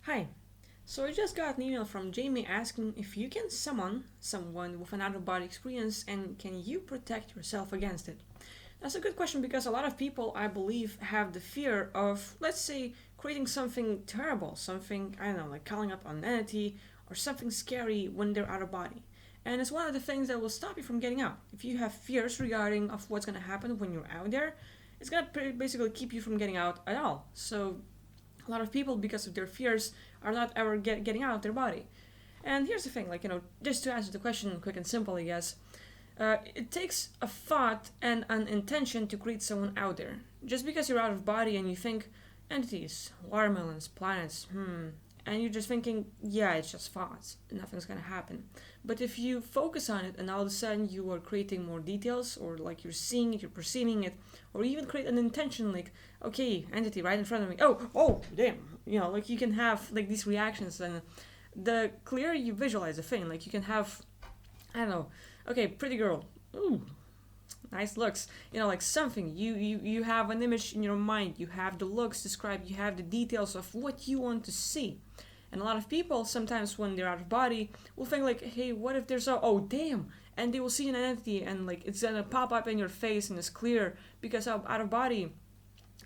Hi. So I just got an email from Jamie asking if you can summon someone with an out-of-body experience and can you protect yourself against it? That's a good question because a lot of people, I believe, have the fear of, let's say, creating something terrible, something, I don't know, like calling up an entity or something scary when they're out of body. And it's one of the things that will stop you from getting out. If you have fears regarding of what's going to happen when you're out there, it's going to basically keep you from getting out at all. So a lot of people, because of their fears, are not ever getting out of their body. And here's the thing, just to answer the question quick and simple, I guess, it takes a thought and an intention to create someone out there. Just because you're out of body and you think entities, watermelons, planets, and you're just thinking, yeah, it's just thoughts, nothing's gonna happen. But if you focus on it and all of a sudden you are creating more details, or like you're seeing it, you're perceiving it, or even create an intention like, okay, entity right in front of me, oh, damn, like you can have like these reactions, and the clearer you visualize a thing, like you can have, I don't know, okay, pretty girl, ooh, nice looks, like something, you have an image in your mind, you have the looks described, you have the details of what you want to see. And a lot of people sometimes when they're out of body will think like, hey, what if there's oh damn, and they will see an entity and like it's gonna pop up in your face and it's clear because out of body,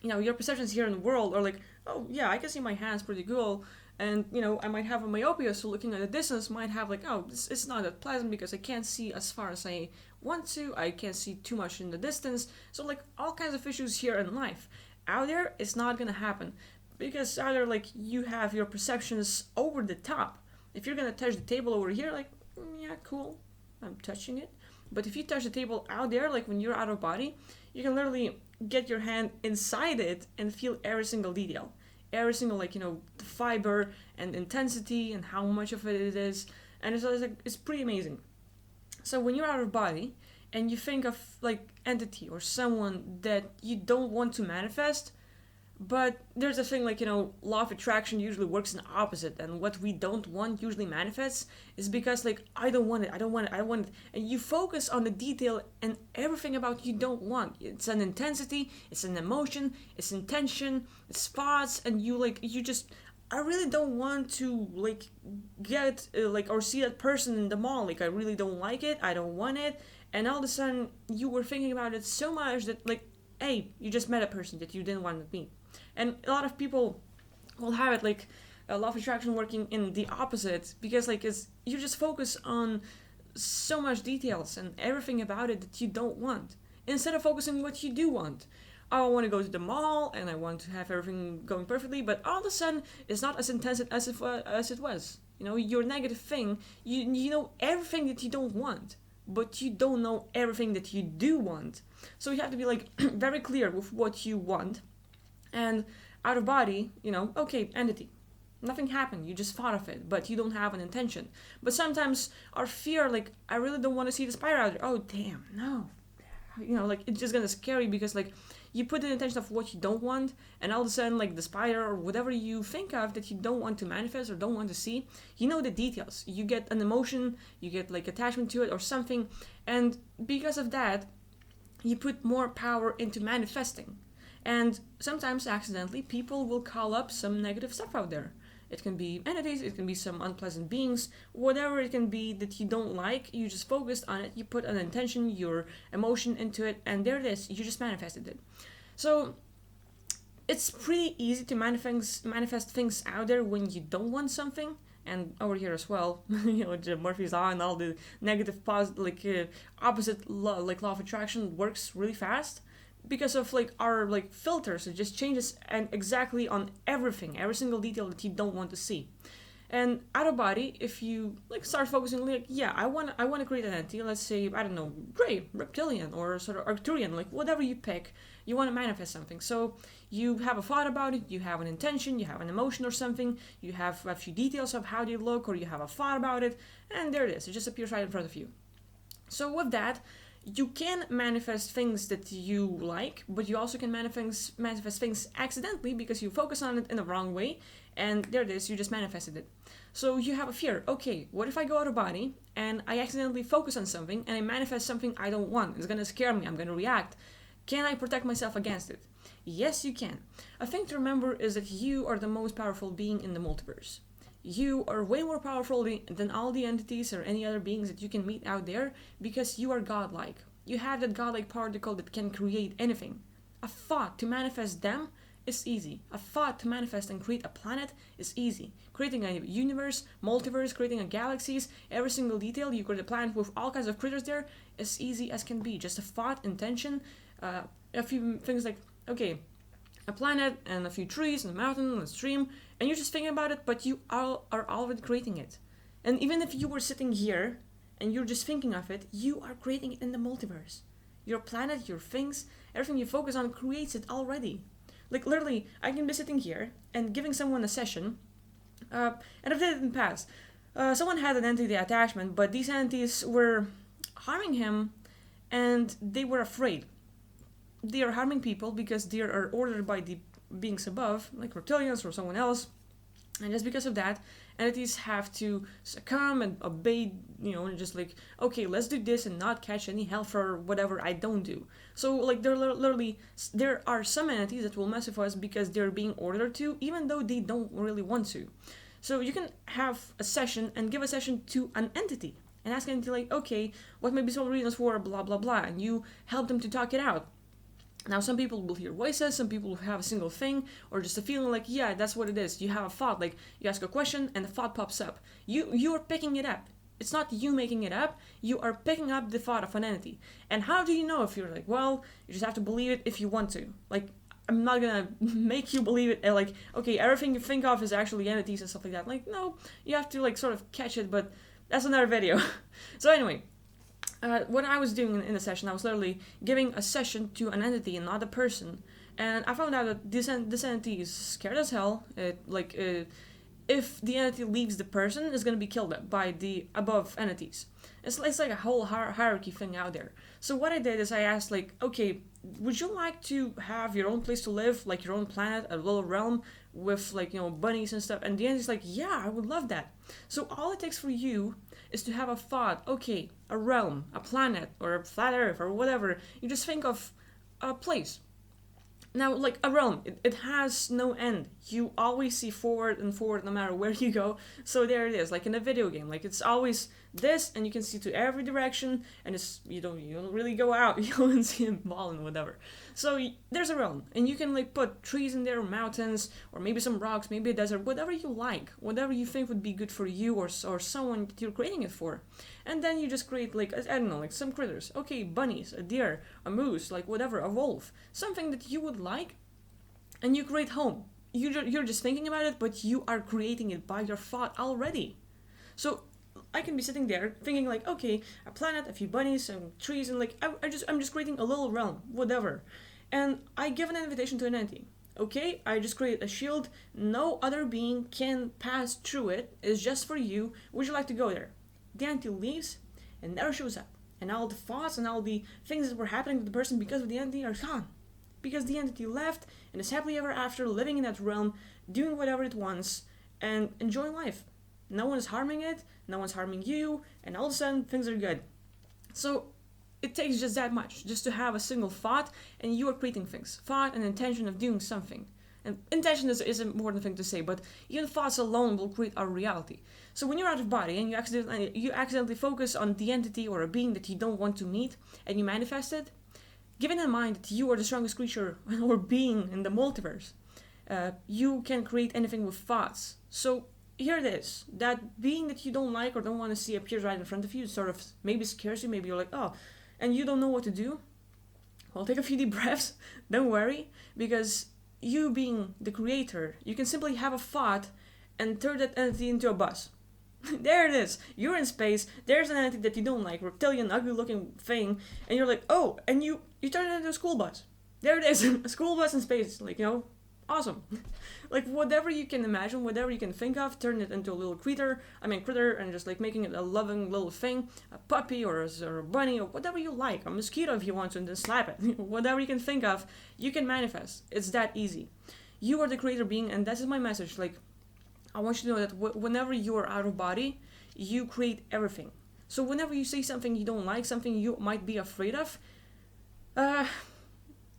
your perceptions here in the world are like, oh yeah, I can see my hands pretty cool, and I might have a myopia, so looking at a distance might have like, oh, it's not that pleasant because I can't see as far as I want to, I can't see too much in the distance, so like all kinds of issues here in life. Out there, it's not gonna happen because either like you have your perceptions over the top. If you're gonna touch the table over here, like, yeah, cool, I'm touching it. But if you touch the table out there, like when you're out of body, you can literally get your hand inside it and feel every single detail, every single the fiber and intensity and how much of it is, and it's pretty amazing. So when you're out of body and you think of like entity or someone that you don't want to manifest, but there's a thing like, law of attraction usually works in the opposite, and what we don't want usually manifests is because, like, I don't want it, I don't want it, I don't want it. And you focus on the detail and everything about you don't want. It's an intensity, it's an emotion, it's intention, it's thoughts, and you just, I really don't want to, like, get, or see that person in the mall. Like, I really don't like it, I don't want it. And all of a sudden, you were thinking about it so much that, like, hey, you just met a person that you didn't want to meet. And a lot of people will have it like a law of attraction working in the opposite, because like it's you just focus on so much details and everything about it that you don't want, instead of focusing what you do want. Oh, I want to go to the mall and I want to have everything going perfectly, but all of a sudden it's not as intense as it was. Your negative thing, you know everything that you don't want, but you don't know everything that you do want. So you have to be like very clear with what you want. And out of body, okay, entity. Nothing happened, you just thought of it, but you don't have an intention. But sometimes our fear, like, I really don't want to see the spider out there. Oh, damn, no. Like, it's just gonna scare you because, like, you put the intention of what you don't want, and all of a sudden, like, the spider or whatever you think of that you don't want to manifest or don't want to see, you know the details. You get an emotion, you get, like, attachment to it or something, and because of that, you put more power into manifesting. And sometimes accidentally, people will call up some negative stuff out there. It can be entities, it can be some unpleasant beings, whatever it can be that you don't like, you just focused on it, you put an intention, your emotion into it, and there it is, you just manifested it. So it's pretty easy to manifest things out there when you don't want something. And over here as well, the Murphy's Law and all the negative, opposite law, like law of attraction works really fast, because of like our like filters. It just changes and exactly on everything, every single detail that you don't want to see. And out of body, if you like start focusing, like, yeah, I want to create an entity, let's say, I don't know, gray, reptilian, or sort of Arcturian, like whatever you pick, you want to manifest something. So you have a thought about it, you have an intention, you have an emotion or something, you have a few details of how they look, or you have a thought about it, and there it is, it just appears right in front of you. So with that, you can manifest things that you like, but you also can manifest things accidentally because you focus on it in the wrong way, and there it is, you just manifested it. So you have a fear. Okay, what if I go out of body and I accidentally focus on something and I manifest something I don't want? It's gonna scare me, I'm gonna react. Can I protect myself against it? Yes, you can. A thing to remember is that you are the most powerful being in the multiverse. You are way more powerful than all the entities or any other beings that you can meet out there because you are godlike. You have that godlike particle that can create anything. A thought to manifest them is easy. A thought to manifest and create a planet is easy. Creating a universe, multiverse, creating a galaxies, every single detail, you create a planet with all kinds of critters there, as easy as can be. Just a thought, intention, a few things like, okay, a planet and a few trees and a mountain and a stream, and you're just thinking about it, but you are already creating it. And even if you were sitting here and you're just thinking of it, you are creating it in the multiverse. Your planet, your things, everything you focus on creates it already. Like literally, I can be sitting here and giving someone a session, and I've did it in the past. Someone had an entity attachment, but these entities were harming him, and they were afraid. They are harming people because they are ordered by the beings above, like reptilians or someone else, and just because of that, entities have to succumb and obey, and just like, okay, let's do this and not catch any hell for whatever I don't do. So like there are some entities that will mess with us because they're being ordered to, even though they don't really want to. So you can have a session and give a session to an entity and ask an entity like, okay, what may be some reasons for blah blah blah, and you help them to talk it out. Now, some people will hear voices, some people will have a single thing, or just a feeling like, yeah, that's what it is. You have a thought, like you ask a question and the thought pops up. You are picking it up. It's not you making it up, you are picking up the thought of an entity. And how do you know if you're like, well, you just have to believe it if you want to. Like, I'm not gonna make you believe it, like, okay, everything you think of is actually entities and stuff like that. Like, no, you have to like sort of catch it, but that's another video. So anyway, what I was doing in the session, I was literally giving a session to an entity and not a person. And I found out that this entity is scared as hell. If the entity leaves the person, it's going to be killed by the above entities. It's like a whole hierarchy thing out there. So what I did is I asked, like, okay, would you like to have your own place to live, like your own planet, a little realm with like, bunnies and stuff? And the entity's like, yeah, I would love that. So all it takes for you is to have a thought, okay, a realm, a planet, or a flat earth, or whatever. You just think of a place. Now, like a realm, it has no end. You always see forward and forward no matter where you go. So there it is, like in a video game. Like it's always this, and you can see to every direction, and it's you don't really go out. You don't see a ball and whatever. So there's a realm, and you can like put trees in there, mountains, or maybe some rocks, maybe a desert, whatever you like, whatever you think would be good for you or someone that you're creating it for. And then you just create like, I don't know, like some critters. Okay, bunnies, a deer, a moose, like whatever, a wolf, something that you would like, and you create home. You're just thinking about it, but you are creating it by your thought already. So I can be sitting there thinking like, okay, a planet, a few bunnies, some trees, and like I'm just creating a little realm, whatever. And I give an invitation to an entity. Okay, I just create a shield. No other being can pass through it. It's just for you. Would you like to go there? The entity leaves and never shows up. And all the thoughts and all the things that were happening to the person because of the entity are gone. Because the entity left and is happily ever after, living in that realm, doing whatever it wants, and enjoying life. No one is harming it, no one's harming you, and all of a sudden things are good. So it takes just that much, just to have a single thought, and you are creating things. Thought and intention of doing something. And intention is an important thing to say, but even thoughts alone will create our reality. So when you're out of body and you accidentally focus on the entity or a being that you don't want to meet, and you manifest it, given in mind that you are the strongest creature or being in the multiverse, you can create anything with thoughts. So here it is. That being that you don't like or don't want to see appears right in front of you. It sort of maybe scares you. Maybe you're like, oh, and you don't know what to do. Well, take a few deep breaths. Don't worry, because you being the creator, you can simply have a thought and turn that entity into a bus. There it is. You're in space. There's an entity that you don't like, reptilian, ugly-looking thing, and you're like, oh, and you turn it into a school bus. There it is, a school bus in space. Like, awesome. Like, whatever you can imagine, whatever you can think of, turn it into a little critter, and just like making it a loving little thing, a puppy or a bunny or whatever you like, a mosquito if you want to, and then slap it. Whatever you can think of, you can manifest. It's that easy. You are the creator being, and that is my message. Like, I want you to know that whenever you are out of body, you create everything. So whenever you say something you don't like, something you might be afraid of,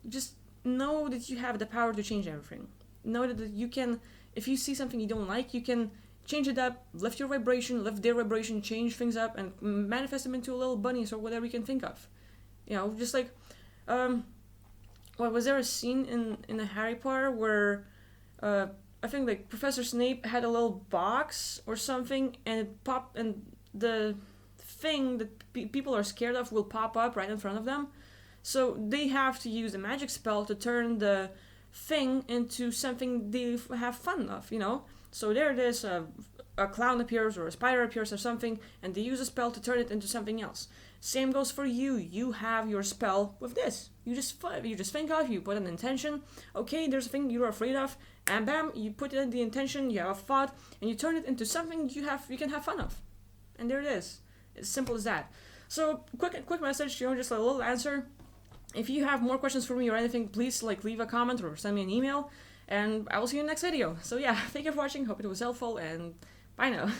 just know that you have the power to change everything. Know that you can, if you see something you don't like, you can change it up, lift your vibration, lift their vibration, change things up, and manifest them into little bunnies or whatever you can think of. You know, just like, was there a scene in the Harry Potter where, I think like Professor Snape had a little box or something, and it popped, and the thing that people are scared of will pop up right in front of them. So they have to use a magic spell to turn the thing into something they have fun of, you know? So there it is, a clown appears or a spider appears or something, and they use a spell to turn it into something else. Same goes for you. You have your spell with this. You just think of, you put an intention. Okay, there's a thing you're afraid of, and bam, you put in the intention, you have a thought, and you turn it into something you can have fun of. And there it is. As simple as that. So quick message, just a little answer. If you have more questions for me or anything, please leave a comment or send me an email, and I will see you in the next video. So yeah, thank you for watching, hope it was helpful, and bye now.